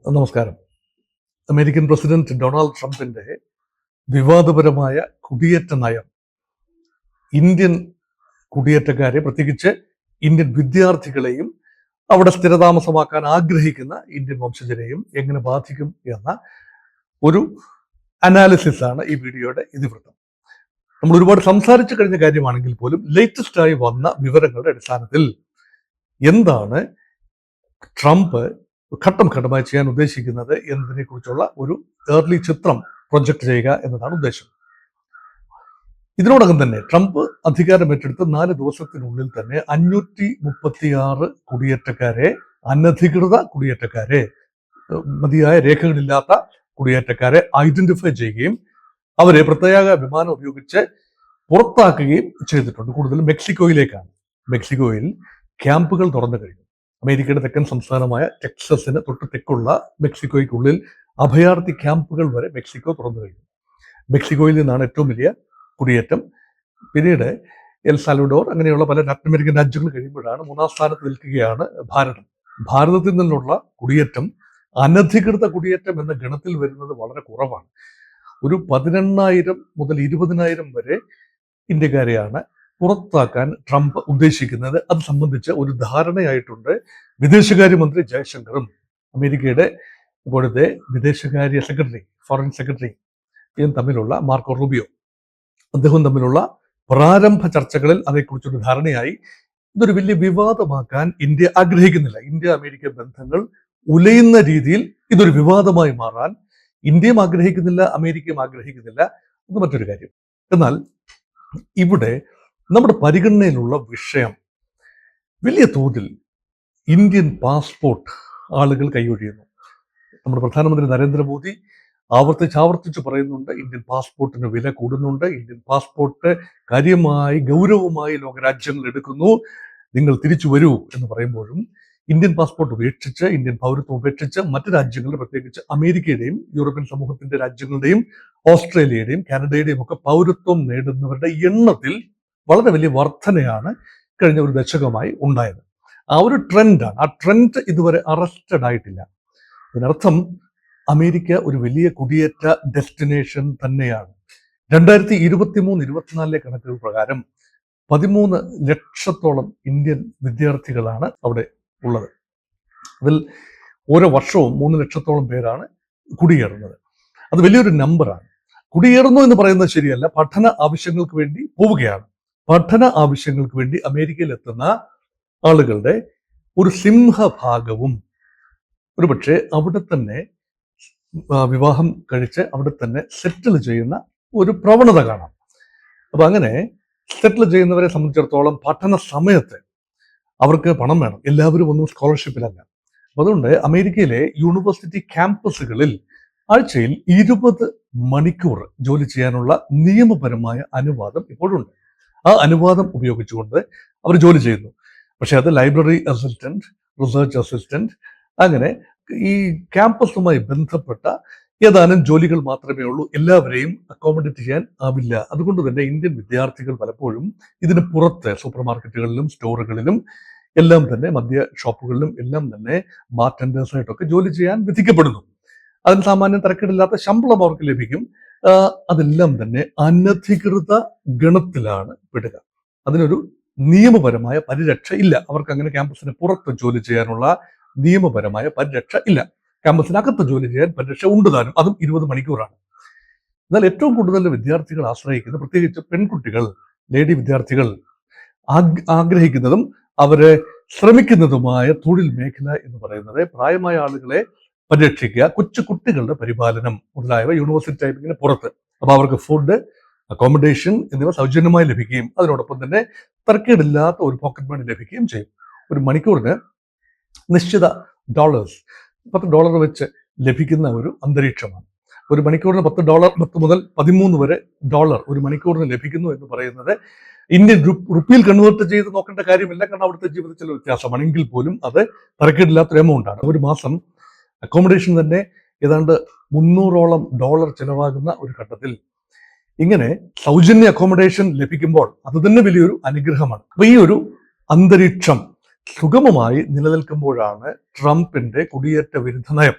നമസ്കാരം. American president Donald ട്രംപിന്റെ വിവാദപരമായ കുടിയേറ്റ നയം ഇന്ത്യൻ കുടിയേറ്റക്കാരെ, പ്രത്യേകിച്ച് ഇന്ത്യൻ വിദ്യാർത്ഥികളെയും അവിടെ സ്ഥിരതാമസമാക്കാൻ ആഗ്രഹിക്കുന്ന ഇന്ത്യൻ വംശജരെയും എങ്ങനെ ബാധിക്കും എന്ന ഒരു അനാലിസിസ് ആണ് ഈ വീഡിയോയുടെ ഇതിവൃത്തം. നമ്മൾ ഒരുപാട് സംസാരിച്ചു കഴിഞ്ഞ കാര്യമാണെങ്കിൽ പോലും ലേറ്റസ്റ്റ് ആയി വന്ന വിവരങ്ങളുടെ അടിസ്ഥാനത്തിൽ എന്താണ് ട്രംപ് ഘട്ടം ഘട്ടമായി ചെയ്യാൻ ഉദ്ദേശിക്കുന്നത് എന്നതിനെ കുറിച്ചുള്ള ഒരു ഏർലി ചിത്രം പ്രൊജക്ട് ചെയ്യുക എന്നതാണ് ഉദ്ദേശം. ഇതിനോടകം തന്നെ ട്രംപ് അധികാരമേറ്റെടുത്ത് 4 ദിവസത്തിനുള്ളിൽ തന്നെ 536 കുടിയേറ്റക്കാരെ, അനധികൃത കുടിയേറ്റക്കാരെ, മതിയായ രേഖകളില്ലാത്ത കുടിയേറ്റക്കാരെ ഐഡന്റിഫൈ ചെയ്യുകയും അവരെ പ്രത്യേക വിമാനം ഉപയോഗിച്ച് പുറത്താക്കുകയും ചെയ്തിട്ടുണ്ട്. കൂടുതലും മെക്സിക്കോയിലേക്കാണ്. മെക്സിക്കോയിൽ ക്യാമ്പുകൾ തുറന്നു കഴിഞ്ഞു. അമേരിക്കയുടെ തെക്കൻ സംസ്ഥാനമായ ടെക്സസിന് തൊട്ട് തെക്കുള്ള മെക്സിക്കോയ്ക്കുള്ളിൽ അഭയാർത്ഥി ക്യാമ്പുകൾ വരെ മെക്സിക്കോ തുറന്നു കഴിഞ്ഞു. മെക്സിക്കോയിൽ നിന്നാണ് ഏറ്റവും വലിയ കുടിയേറ്റം. പിന്നീട് എൽ സാൽവഡോർ, അങ്ങനെയുള്ള പല ലാറ്റിൻ അമേരിക്കൻ രാജ്യങ്ങൾ കഴിയുമ്പോഴാണ് 3-ാം സ്ഥാനത്ത് നിൽക്കുകയാണ് ഭാരതം. ഭാരതത്തിൽ നിന്നുള്ള കുടിയേറ്റം, അനധികൃത കുടിയേറ്റം എന്ന ഗണത്തിൽ വരുന്നത് വളരെ കുറവാണ്. ഒരു 18,000 മുതൽ 20,000 വരെ ഇന്ത്യക്കാരെയാണ് പുറത്താക്കാൻ ട്രംപ് ഉദ്ദേശിക്കുന്നത്. അത് സംബന്ധിച്ച് ഒരു ധാരണയായിട്ടുണ്ട് വിദേശകാര്യമന്ത്രി ജയശങ്കറും അമേരിക്കയുടെ ഇപ്പോഴത്തെ വിദേശകാര്യ സെക്രട്ടറി, ഫോറിൻ സെക്രട്ടറി തമ്മിലുള്ള മാർക്കോ റൂബിയോ, അദ്ദേഹം തമ്മിലുള്ള പ്രാരംഭ ചർച്ചകളിൽ അതേക്കുറിച്ചൊരു ധാരണയായി. ഇതൊരു വലിയ വിവാദമാക്കാൻ ഇന്ത്യ ആഗ്രഹിക്കുന്നില്ല. ഇന്ത്യ അമേരിക്ക ബന്ധങ്ങൾ ഉലയുന്ന രീതിയിൽ ഇതൊരു വിവാദമായി മാറാൻ ഇന്ത്യയും ആഗ്രഹിക്കുന്നില്ല, അമേരിക്കയും ആഗ്രഹിക്കുന്നില്ല. അത് മറ്റൊരു കാര്യം. എന്നാൽ ഇവിടെ നമ്മുടെ പരിഗണനയിലുള്ള വിഷയം വലിയ തോതിൽ ഇന്ത്യൻ പാസ്പോർട്ട് ആളുകൾ കൈയൊഴിയുന്നു. നമ്മുടെ പ്രധാനമന്ത്രി നരേന്ദ്രമോദി ആവർത്തിച്ച് പറയുന്നുണ്ട്, ഇന്ത്യൻ പാസ്പോർട്ടിന് വില കൂടുന്നുണ്ട്, ഇന്ത്യൻ പാസ്പോർട്ട് കാര്യമായി ഗൗരവമായി ലോകരാജ്യങ്ങൾ എടുക്കുന്നു, നിങ്ങൾ തിരിച്ചു വരൂ എന്ന് പറയുമ്പോഴും ഇന്ത്യൻ പാസ്പോർട്ട് ഉപേക്ഷിച്ച്, ഇന്ത്യൻ പൗരത്വം ഉപേക്ഷിച്ച് മറ്റു രാജ്യങ്ങളുടെ, പ്രത്യേകിച്ച് അമേരിക്കയുടെയും യൂറോപ്യൻ സമൂഹത്തിന്റെ രാജ്യങ്ങളുടെയും ഓസ്ട്രേലിയയുടെയും കാനഡയുടെയും ഒക്കെ പൗരത്വം നേടുന്നവരുടെ എണ്ണത്തിൽ വളരെ വലിയ വർധനയാണ് കഴിഞ്ഞ ഒരു ദശകമായി ഉണ്ടായത്. ആ ഒരു ട്രെൻഡാണ്. ആ ട്രെൻഡ് ഇതുവരെ അറസ്റ്റഡ് ആയിട്ടില്ല. ഇതിനർത്ഥം അമേരിക്ക ഒരു വലിയ കുടിയേറ്റ ഡെസ്റ്റിനേഷൻ തന്നെയാണ്. 2023-24 കണക്കുകൾ പ്രകാരം 13 ലക്ഷത്തോളം ഇന്ത്യൻ വിദ്യാർത്ഥികളാണ് അവിടെ ഉള്ളത്. അതിൽ ഓരോ വർഷവും 3 ലക്ഷത്തോളം പേരാണ് കുടിയേറുന്നത്. അത് വലിയൊരു നമ്പറാണ്. കുടിയേറുന്നു എന്ന് പറയുന്നത് ശരിയല്ല, പഠന ആവശ്യങ്ങൾക്ക് വേണ്ടി പോവുകയാണ്. പഠന ആവശ്യങ്ങൾക്ക് വേണ്ടി അമേരിക്കയിൽ എത്തുന്ന ആളുകളുടെ ഒരു സിംഹഭാഗവും ഒരുപക്ഷെ അവിടെ തന്നെ വിവാഹം കഴിച്ച് അവിടെ തന്നെ സെറ്റിൽ ചെയ്യുന്ന ഒരു പ്രവണത കാണാം. അപ്പൊ അങ്ങനെ സെറ്റിൽ ചെയ്യുന്നവരെ സംബന്ധിച്ചിടത്തോളം പഠന സമയത്ത് അവർക്ക് പണം വേണം. എല്ലാവരും ഒന്നും സ്കോളർഷിപ്പിലല്ല. അപ്പൊ അതുകൊണ്ട് അമേരിക്കയിലെ യൂണിവേഴ്സിറ്റി ക്യാമ്പസുകളിൽ ആഴ്ചയിൽ 20 മണിക്കൂർ ജോലി ചെയ്യാനുള്ള നിയമപരമായ അനുവാദം ഇപ്പോഴുണ്ട്. ആ അനുവാദം ഉപയോഗിച്ചുകൊണ്ട് അവർ ജോലി ചെയ്യുന്നു. പക്ഷെ അത് ലൈബ്രറി അസിസ്റ്റന്റ്, റിസർച്ച് അസിസ്റ്റന്റ്, അങ്ങനെ ഈ ക്യാമ്പസുമായി ബന്ധപ്പെട്ട ഏതാനും ജോലികൾ മാത്രമേ ഉള്ളൂ. എല്ലാവരെയും അക്കോമഡേറ്റ് ചെയ്യാൻ ആവില്ല. അതുകൊണ്ട് തന്നെ ഇന്ത്യൻ വിദ്യാർത്ഥികൾ പലപ്പോഴും ഇതിന് പുറത്ത് സൂപ്പർ മാർക്കറ്റുകളിലും സ്റ്റോറുകളിലും എല്ലാം തന്നെ, മദ്യ ഷോപ്പുകളിലും എല്ലാം തന്നെ ബാർടെൻഡേഴ്സായിട്ടൊക്കെ ജോലി ചെയ്യാൻ വിധിക്കപ്പെടുന്നു. അതിന് സാമാന്യം തരക്കേടില്ലാത്ത ശമ്പളം അവർക്ക് ലഭിക്കും. അതെല്ലാം തന്നെ അനധികൃത ഗണത്തിലാണ് പെടുക. അതിനൊരു നിയമപരമായ പരിരക്ഷ ഇല്ല. അവർക്ക് അങ്ങനെ ക്യാമ്പസിന് പുറത്ത് ജോലി ചെയ്യാനുള്ള നിയമപരമായ പരിരക്ഷ ഇല്ല. ക്യാമ്പസിനകത്ത് ജോലി ചെയ്യാൻ പരിരക്ഷ ഉണ്ട് താനും, അതും 20 മണിക്കൂറാണ്. എന്നാൽ ഏറ്റവും കൂടുതൽ വിദ്യാർത്ഥികൾ ആശ്രയിക്കുന്നത്, പ്രത്യേകിച്ച് പെൺകുട്ടികൾ, ലേഡി വിദ്യാർത്ഥികൾ ആഗ്രഹിക്കുന്നതും അവരെ ശ്രമിക്കുന്നതുമായ തൊഴിൽ മേഖല എന്ന് പറയുന്നത് പ്രായമായ ആളുകളെ പരിരക്ഷിക്കുക, കൊച്ചു കുട്ടികളുടെ പരിപാലനം മുതലായവ യൂണിവേഴ്സിറ്റി ടൈമിങ്ങിന് പുറത്ത്. അപ്പൊ അവർക്ക് ഫുഡ്, അക്കോമഡേഷൻ എന്നിവ സൗജന്യമായി ലഭിക്കുകയും അതിനോടൊപ്പം തന്നെ തരക്കേടില്ലാത്ത ഒരു പോക്കറ്റ് മണി ലഭിക്കുകയും ചെയ്യും. ഒരു മണിക്കൂറിന് നിശ്ചിത $10 വെച്ച് ലഭിക്കുന്ന ഒരു അന്തരീക്ഷമാണ്. ഒരു മണിക്കൂറിന് $10, 10 മുതൽ 13 വരെ ഡോളർ ഒരു മണിക്കൂറിന് ലഭിക്കുന്നു എന്ന് പറയുന്നത് ഇന്ത്യൻ റുപ്പിയിൽ കൺവേർട്ട് ചെയ്ത് നോക്കേണ്ട കാര്യമില്ല. കാരണം അവിടുത്തെ ജീവിതത്തിൽ വ്യത്യാസമാണ്. എങ്കിൽ പോലും അത് തരക്കേടില്ലാത്തൊരു എമൗണ്ടാണ്. ഒരു മാസം അക്കോമഡേഷൻ തന്നെ ഏതാണ്ട് $300 ചിലവാകുന്ന ഒരു ഘട്ടത്തിൽ ഇങ്ങനെ സൗജന്യ അക്കോമഡേഷൻ ലഭിക്കുമ്പോൾ അത് തന്നെ വലിയൊരു അനുഗ്രഹമാണ്. അപ്പൊ ഈ ഒരു അന്തരീക്ഷം സുഗമമായി നിലനിൽക്കുമ്പോഴാണ് ട്രംപിന്റെ കുടിയേറ്റ വിരുദ്ധ നയം.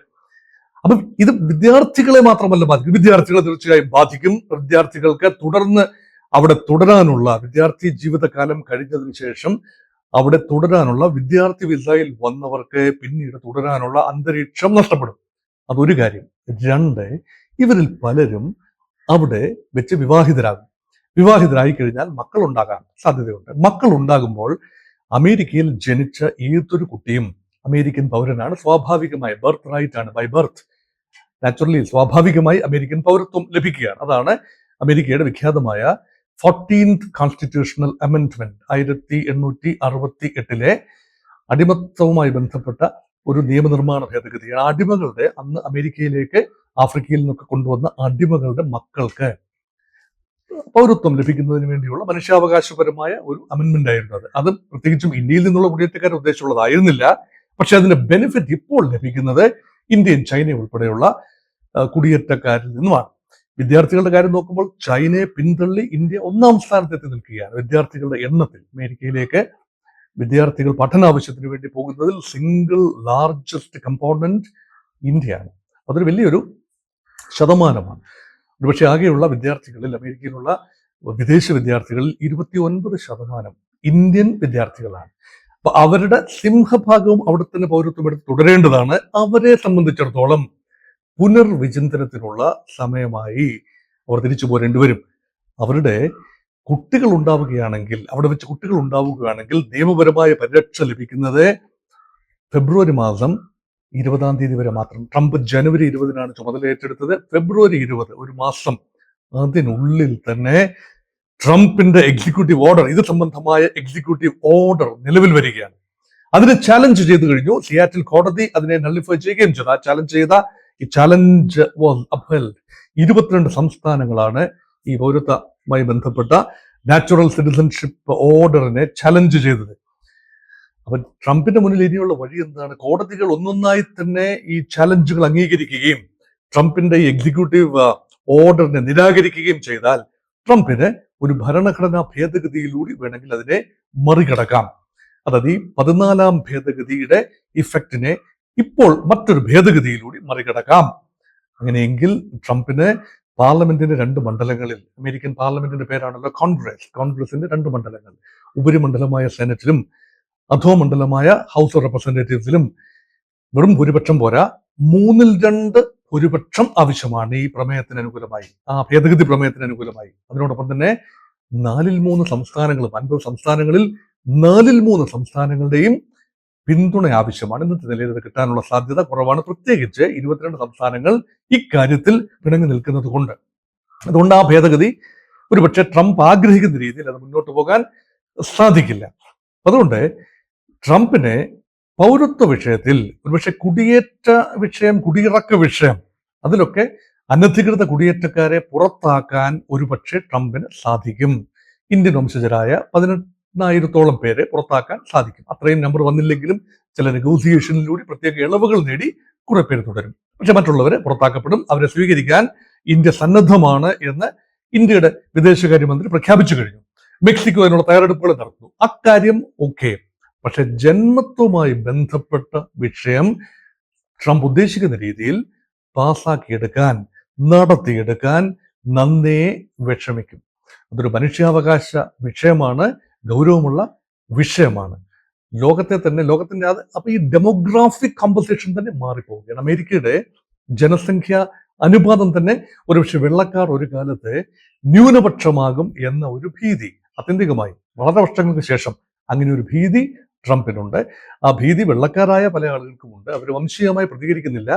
അപ്പം ഇത് വിദ്യാർത്ഥികളെ മാത്രമല്ല ബാധിക്കും, വിദ്യാർത്ഥികളെ തീർച്ചയായും ബാധിക്കും. വിദ്യാർത്ഥികൾക്ക് തുടർന്ന് അവിടെ തുടരാനുള്ള, വിദ്യാർത്ഥി ജീവിതകാലം കഴിഞ്ഞതിന് ശേഷം അവിടെ തുടരാനുള്ള, വിദ്യാർത്ഥി വിസയിൽ വന്നവർക്ക് പിന്നീട് തുടരാനുള്ള അന്തരീക്ഷം നഷ്ടപ്പെടും. അതൊരു കാര്യം. രണ്ട്, ഇവരിൽ പലരും അവിടെ വെച്ച് വിവാഹിതരാകും. വിവാഹിതരായി കഴിഞ്ഞാൽ മക്കൾ ഉണ്ടാകാൻ സാധ്യതയുണ്ട്. മക്കൾ ഉണ്ടാകുമ്പോൾ അമേരിക്കയിൽ ജനിച്ച ഏതൊരു കുട്ടിയും അമേരിക്കൻ പൗരനാണ്. സ്വാഭാവികമായി ബർത്ത് റൈറ്റ് ആണ്, ബൈ ബർത്ത് നാച്ചുറലി സ്വാഭാവികമായി അമേരിക്കൻ പൗരത്വം ലഭിക്കുകയാണ്. അതാണ് അമേരിക്കയുടെ വിഖ്യാതമായ 14th കോൺസ്റ്റിറ്റ്യൂഷണൽ അമെൻഡ്മെന്റ് 1868 അടിമത്തവുമായി ബന്ധപ്പെട്ട ഒരു നിയമനിർമ്മാണ ഭേദഗതിയാണ്. അടിമകളുടെ, അന്ന് അമേരിക്കയിലേക്ക് ആഫ്രിക്കയിൽ നിന്നൊക്കെ കൊണ്ടുവന്ന അടിമകളുടെ മക്കൾക്ക് പൗരത്വം ലഭിക്കുന്നതിന് വേണ്ടിയുള്ള മനുഷ്യാവകാശപരമായ ഒരു അമെൻമെന്റ് ആയിരുന്നു അത്. അത് പ്രത്യേകിച്ചും ഇന്ത്യയിൽ നിന്നുള്ള കുടിയേറ്റക്കാരെ ഉദ്ദേശിച്ചുള്ളതായിരുന്നില്ല. പക്ഷെ അതിന്റെ ബെനിഫിറ്റ് ഇപ്പോൾ ലഭിക്കുന്നത് ഇന്ത്യയും ചൈനയും ഉൾപ്പെടെയുള്ള കുടിയേറ്റക്കാരിൽ നിന്നുമാണ്. വിദ്യാർത്ഥികളുടെ കാര്യം നോക്കുമ്പോൾ ചൈനയെ പിന്തള്ളി ഇന്ത്യ 1ാം സ്ഥാനത്തെത്തി നിൽക്കുകയാണ് വിദ്യാർത്ഥികളുടെ എണ്ണത്തിൽ. അമേരിക്കയിലേക്ക് വിദ്യാർത്ഥികൾ പഠനാവശ്യത്തിന് വേണ്ടി പോകുന്നതിൽ സിംഗിൾ ലാർജസ്റ്റ് കമ്പോണന്റ് ഇന്ത്യയാണ്. അതൊരു വലിയൊരു ശതമാനമാണ്. ഒരുപക്ഷെ ആകെയുള്ള വിദ്യാർത്ഥികളിൽ, അമേരിക്കയിലുള്ള വിദേശ വിദ്യാർത്ഥികളിൽ 29% ഇന്ത്യൻ വിദ്യാർത്ഥികളാണ്. അപ്പൊ അവരുടെ സിംഹഭാഗവും അവിടെ തന്നെ പൗരത്വം എടുത്ത് തുടരേണ്ടതാണ്. അവരെ സംബന്ധിച്ചിടത്തോളം പുനർവിചിന്തനത്തിനുള്ള സമയമായി. അവർ തിരിച്ചു പോരേണ്ടി വരും. അവരുടെ കുട്ടികൾ ഉണ്ടാവുകയാണെങ്കിൽ, അവിടെ വെച്ച് കുട്ടികൾ ഉണ്ടാവുകയാണെങ്കിൽ നിയമപരമായ പരിരക്ഷ ലഭിക്കുന്നത് ഫെബ്രുവരി മാസം 20-ാം തീയതി വരെ മാത്രം. ട്രംപ് ജനുവരി 20-നാണ് ചുമതല ഏറ്റെടുത്തത്. ഫെബ്രുവരി 20, ഒരു മാസം, അതിനുള്ളിൽ തന്നെ ട്രംപിന്റെ എക്സിക്യൂട്ടീവ് ഓർഡർ, ഇത് സംബന്ധമായ എക്സിക്യൂട്ടീവ് ഓർഡർ നിലവിൽ വരികയാണ്. അതിനെ ചാലഞ്ച് ചെയ്തു കഴിഞ്ഞു. സിയാറ്റിൽ കോടതി അതിനെ നള്ളിഫൈ ചെയ്യുകയും ചെയ്തു. ആ ചാലഞ്ച് ചെയ്ത ഈ ചാലഞ്ച് വാസ് അപ്ഹെൽഡ്. 22 സംസ്ഥാനങ്ങളാണ് ഈ പൗരത്വവുമായി ബന്ധപ്പെട്ട നാച്ചുറൽ സിറ്റിസൺഷിപ്പ് ഓർഡറിനെ ചലഞ്ച് ചെയ്തത്. അപ്പൊ ട്രംപിന്റെ മുന്നിൽ ഇനിയുള്ള വഴി എന്താണ്? കോടതികൾ ഒന്നൊന്നായി തന്നെ ഈ ചലഞ്ചുകൾ അംഗീകരിക്കുകയും ട്രംപിന്റെ ഈ എക്സിക്യൂട്ടീവ് ഓർഡറിനെ നിരാകരിക്കുകയും ചെയ്താൽ ട്രംപിന് ഒരു ഭരണഘടനാ ഭേദഗതിയിലൂടെ വേണമെങ്കിൽ അതിനെ മറികടക്കാം. അതായത് ഈ 14-ാം ഭേദഗതിയുടെ ഇഫക്റ്റിനെ ഇപ്പോൾ മറ്റൊരു ഭേദഗതിയിലൂടെ മറികടക്കാം. അങ്ങനെയെങ്കിൽ ട്രംപിന് പാർലമെന്റിന്റെ 2 മണ്ഡലങ്ങളിൽ, അമേരിക്കൻ പാർലമെന്റിന്റെ പേരാണല്ലോ കോൺഗ്രസിന്റെ 2 മണ്ഡലങ്ങൾ, ഉപരിമണ്ഡലമായ സെനറ്റിലും അധോമണ്ഡലമായ ഹൗസ് ഓഫ് റെപ്രസെന്റേറ്റീവ്സിലും വെറും ഭൂരിപക്ഷം പോരാ, 3/2 ഭൂരിപക്ഷം ആവശ്യമാണ് ഈ പ്രമേയത്തിന് അനുകൂലമായി, ആ ഭേദഗതി പ്രമേയത്തിന് അനുകൂലമായി. അതിനോടൊപ്പം തന്നെ 4/3 സംസ്ഥാനങ്ങളും, 50 സംസ്ഥാനങ്ങളിൽ 4/3 സംസ്ഥാനങ്ങളുടെയും പിന്തുണ ആവശ്യമാണ്. ഇന്നത്തെ നിലയിൽ ഇത് കിട്ടാനുള്ള സാധ്യത കുറവാണ്. പ്രത്യേകിച്ച് 22 സംസ്ഥാനങ്ങൾ ഇക്കാര്യത്തിൽ പിണങ്ങി നിൽക്കുന്നത് കൊണ്ട്. അതുകൊണ്ട് ആ ഭേദഗതി ഒരുപക്ഷെ ട്രംപ് ആഗ്രഹിക്കുന്ന രീതിയിൽ അത് മുന്നോട്ട് പോകാൻ സാധിക്കില്ല. അതുകൊണ്ട് ട്രംപിനെ പൗരത്വ വിഷയത്തിൽ, ഒരുപക്ഷെ കുടിയേറ്റ വിഷയം, കുടിയിറക്ക വിഷയം, അതിലൊക്കെ അനധികൃത കുടിയേറ്റക്കാരെ പുറത്താക്കാൻ ഒരുപക്ഷെ ട്രംപിന് സാധിക്കും. ഇന്ത്യൻ വംശജരായ 18,000-ഓളം പേരെ പുറത്താക്കാൻ സാധിക്കും. അത്രയും നമ്പർ വന്നില്ലെങ്കിലും ചില നെഗോസിയേഷനിലൂടെ പ്രത്യേക ഇളവുകൾ നേടി കുറെ പേര് തുടരും. പക്ഷെ മറ്റുള്ളവരെ പുറത്താക്കപ്പെടും. അവരെ സ്വീകരിക്കാൻ ഇന്ത്യ സന്നദ്ധമാണ് എന്ന് ഇന്ത്യയുടെ വിദേശകാര്യമന്ത്രി പ്രഖ്യാപിച്ചു കഴിഞ്ഞു. മെക്സിക്കോ അതിനുള്ള തയ്യാറെടുപ്പുകൾ നടത്തുന്നു. അക്കാര്യം ഓക്കെ. പക്ഷെ ജന്മത്വവുമായി ബന്ധപ്പെട്ട വിഷയം ട്രംപ് ഉദ്ദേശിക്കുന്ന രീതിയിൽ പാസാക്കിയെടുക്കാൻ, നടത്തിയെടുക്കാൻ നന്നേ വിഷമിക്കും. അതൊരു മനുഷ്യാവകാശ വിഷയമാണ്, ഗൗരവമുള്ള വിഷയമാണ്. ലോകത്തിന്റെ അപ്പൊ ഈ ഡെമോഗ്രാഫിക് കമ്പോസിഷൻ തന്നെ മാറിപ്പോവുകയാണ്. അമേരിക്കയുടെ ജനസംഖ്യ അനുപാതം തന്നെ ഒരുപക്ഷെ വെള്ളക്കാർ ഒരു കാലത്ത് ന്യൂനപക്ഷമാകും എന്ന ഒരു ഭീതി ആത്യന്തികമായി വളരെ വർഷങ്ങൾക്ക് ശേഷം അങ്ങനെ ഒരു ഭീതി ട്രംപിനുണ്ട്. ആ ഭീതി വെള്ളക്കാരായ പല ആളുകൾക്കുമുണ്ട്. അവർ വംശീയമായി പ്രതികരിക്കുന്നില്ല.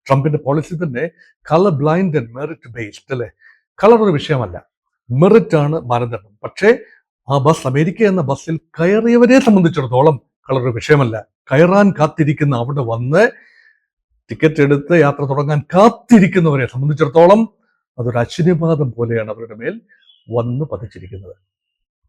ട്രംപിന്റെ പോളിസി തന്നെ colour blind and merit based, അല്ലെ? കളർ ഒരു വിഷയമല്ല, മെറിറ്റ് ആണ് മാനദണ്ഡം. പക്ഷേ ആ ബസ്, അമേരിക്ക എന്ന ബസ്സിൽ കയറിയവരെ സംബന്ധിച്ചിടത്തോളം കളർ ഒരു വിഷയമല്ല. കയറാൻ കാത്തിരിക്കുന്ന, അവിടെ വന്ന് ടിക്കറ്റ് എടുത്ത് യാത്ര തുടങ്ങാൻ കാത്തിരിക്കുന്നവരെ സംബന്ധിച്ചിടത്തോളം അതൊരു അശ്വനിപാതം പോലെയാണ് അവരുടെ മേൽ വന്ന് പതിച്ചിരിക്കുന്നത്.